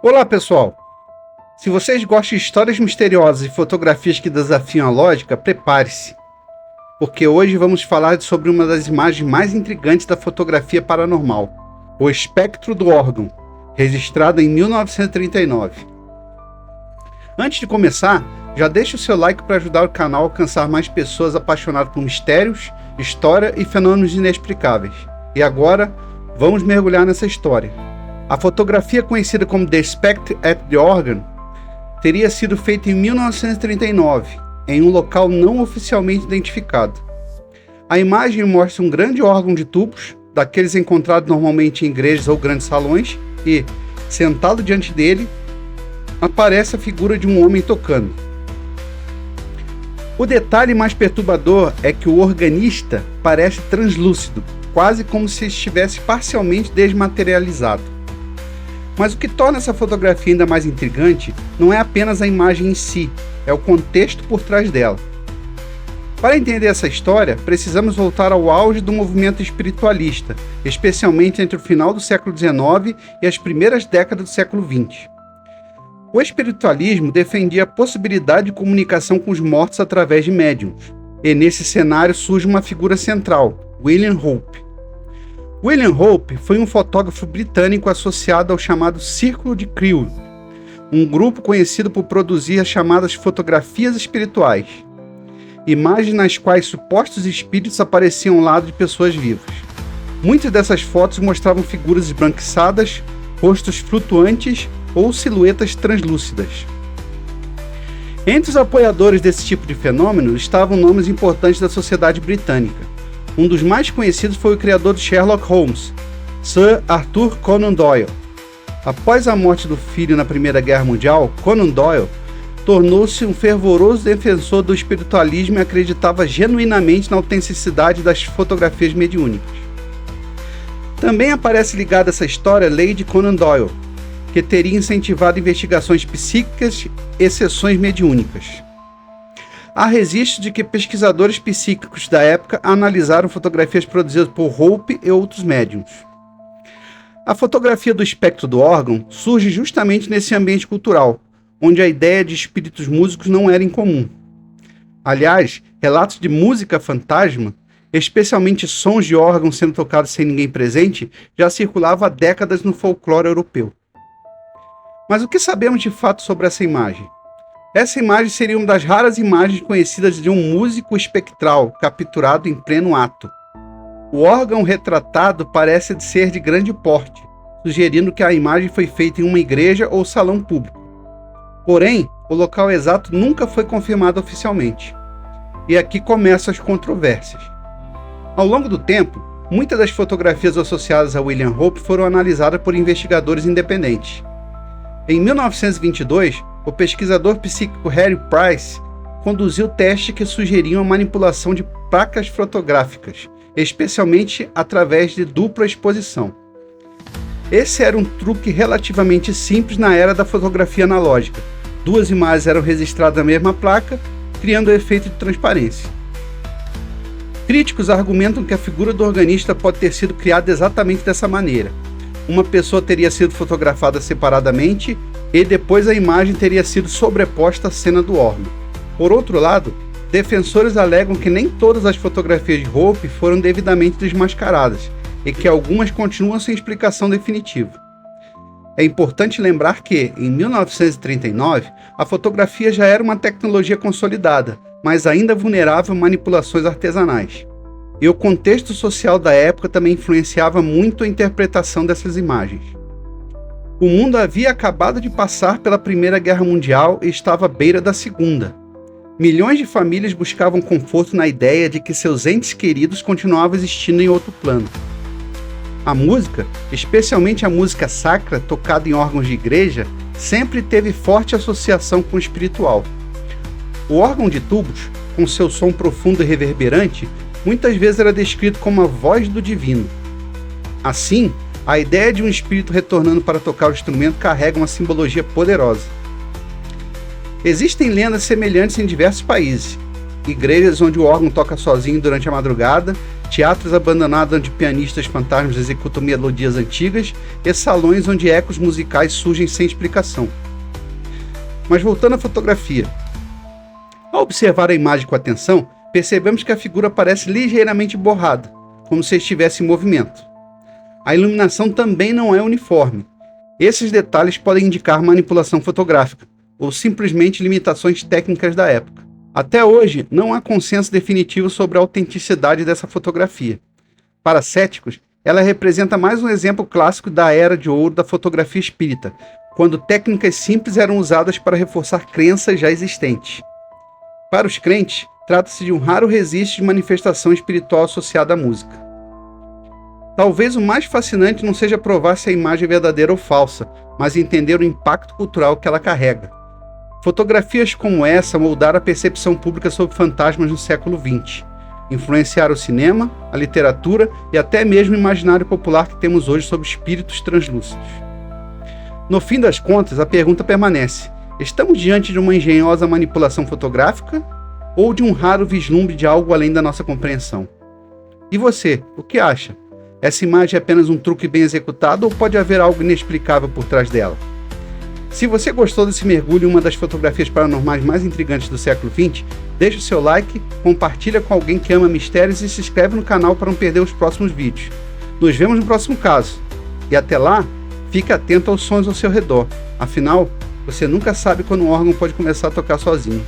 Olá, pessoal! Se vocês gostam de histórias misteriosas e fotografias que desafiam a lógica, prepare-se, porque hoje vamos falar sobre uma das imagens mais intrigantes da fotografia paranormal, o espectro do órgão, registrado em 1939. Antes de começar, já deixe o seu like para ajudar o canal a alcançar mais pessoas apaixonadas por mistérios, história e fenômenos inexplicáveis. E agora, vamos mergulhar nessa história. A fotografia conhecida como The Spectre at the Organ teria sido feita em 1939, em um local não oficialmente identificado. A imagem mostra um grande órgão de tubos, daqueles encontrados normalmente em igrejas ou grandes salões, e, sentado diante dele, aparece a figura de um homem tocando. O detalhe mais perturbador é que o organista parece translúcido, quase como se estivesse parcialmente desmaterializado. Mas o que torna essa fotografia ainda mais intrigante não é apenas a imagem em si, é o contexto por trás dela. Para entender essa história, precisamos voltar ao auge do movimento espiritualista, especialmente entre o final do século XIX e as primeiras décadas do século XX. O espiritualismo defendia a possibilidade de comunicação com os mortos através de médiuns, e nesse cenário surge uma figura central, William Hope. William Hope foi um fotógrafo britânico associado ao chamado Círculo de Crewe, um grupo conhecido por produzir as chamadas fotografias espirituais, imagens nas quais supostos espíritos apareciam ao lado de pessoas vivas. Muitas dessas fotos mostravam figuras esbranquiçadas, rostos flutuantes ou silhuetas translúcidas. Entre os apoiadores desse tipo de fenômeno estavam nomes importantes da sociedade britânica. Um dos mais conhecidos foi o criador de Sherlock Holmes, Sir Arthur Conan Doyle. Após a morte do filho na Primeira Guerra Mundial, Conan Doyle tornou-se um fervoroso defensor do espiritualismo e acreditava genuinamente na autenticidade das fotografias mediúnicas. Também aparece ligada a essa história Lady Conan Doyle, que teria incentivado investigações psíquicas e sessões mediúnicas. Há registros de que pesquisadores psíquicos da época analisaram fotografias produzidas por Hope e outros médiuns. A fotografia do espectro do órgão surge justamente nesse ambiente cultural, onde a ideia de espíritos músicos não era incomum. Aliás, relatos de música fantasma, especialmente sons de órgãos sendo tocados sem ninguém presente, já circulavam há décadas no folclore europeu. Mas o que sabemos de fato sobre essa imagem? Essa imagem seria uma das raras imagens conhecidas de um músico espectral capturado em pleno ato. O órgão retratado parece ser de grande porte, sugerindo que a imagem foi feita em uma igreja ou salão público. Porém, o local exato nunca foi confirmado oficialmente. E aqui começam as controvérsias. Ao longo do tempo, muitas das fotografias associadas a William Hope foram analisadas por investigadores independentes. Em 1922, o pesquisador psíquico Harry Price conduziu testes que sugeriam a manipulação de placas fotográficas, especialmente através de dupla exposição. Esse era um truque relativamente simples na era da fotografia analógica. Duas imagens eram registradas na mesma placa, criando o efeito de transparência. Críticos argumentam que a figura do organista pode ter sido criada exatamente dessa maneira. Uma pessoa teria sido fotografada separadamente e depois a imagem teria sido sobreposta à cena do órgão. Por outro lado, defensores alegam que nem todas as fotografias de Hope foram devidamente desmascaradas e que algumas continuam sem explicação definitiva. É importante lembrar que, em 1939, a fotografia já era uma tecnologia consolidada, mas ainda vulnerável a manipulações artesanais. E o contexto social da época também influenciava muito a interpretação dessas imagens. O mundo havia acabado de passar pela Primeira Guerra Mundial e estava à beira da Segunda. Milhões de famílias buscavam conforto na ideia de que seus entes queridos continuavam existindo em outro plano. A música, especialmente a música sacra tocada em órgãos de igreja, sempre teve forte associação com o espiritual. O órgão de tubos, com seu som profundo e reverberante, muitas vezes era descrito como a voz do divino. Assim, a ideia de um espírito retornando para tocar o instrumento carrega uma simbologia poderosa. Existem lendas semelhantes em diversos países. Igrejas onde o órgão toca sozinho durante a madrugada, teatros abandonados onde pianistas fantasmas executam melodias antigas e salões onde ecos musicais surgem sem explicação. Mas voltando à fotografia. Ao observar a imagem com atenção, percebemos que a figura parece ligeiramente borrada, como se estivesse em movimento. A iluminação também não é uniforme. Esses detalhes podem indicar manipulação fotográfica, ou simplesmente limitações técnicas da época. Até hoje, não há consenso definitivo sobre a autenticidade dessa fotografia. Para céticos, ela representa mais um exemplo clássico da era de ouro da fotografia espírita, quando técnicas simples eram usadas para reforçar crenças já existentes. Para os crentes, trata-se de um raro resiste de manifestação espiritual associada à música. Talvez o mais fascinante não seja provar se a imagem é verdadeira ou falsa, mas entender o impacto cultural que ela carrega. Fotografias como essa moldaram a percepção pública sobre fantasmas no século XX, influenciaram o cinema, a literatura e até mesmo o imaginário popular que temos hoje sobre espíritos translúcidos. No fim das contas, a pergunta permanece: estamos diante de uma engenhosa manipulação fotográfica ou de um raro vislumbre de algo além da nossa compreensão? E você, o que acha? Essa imagem é apenas um truque bem executado ou pode haver algo inexplicável por trás dela? Se você gostou desse mergulho em uma das fotografias paranormais mais intrigantes do século XX, deixa o seu like, compartilha com alguém que ama mistérios e se inscreve no canal para não perder os próximos vídeos. Nos vemos no próximo caso. E até lá, fique atento aos sons ao seu redor. Afinal, você nunca sabe quando um órgão pode começar a tocar sozinho.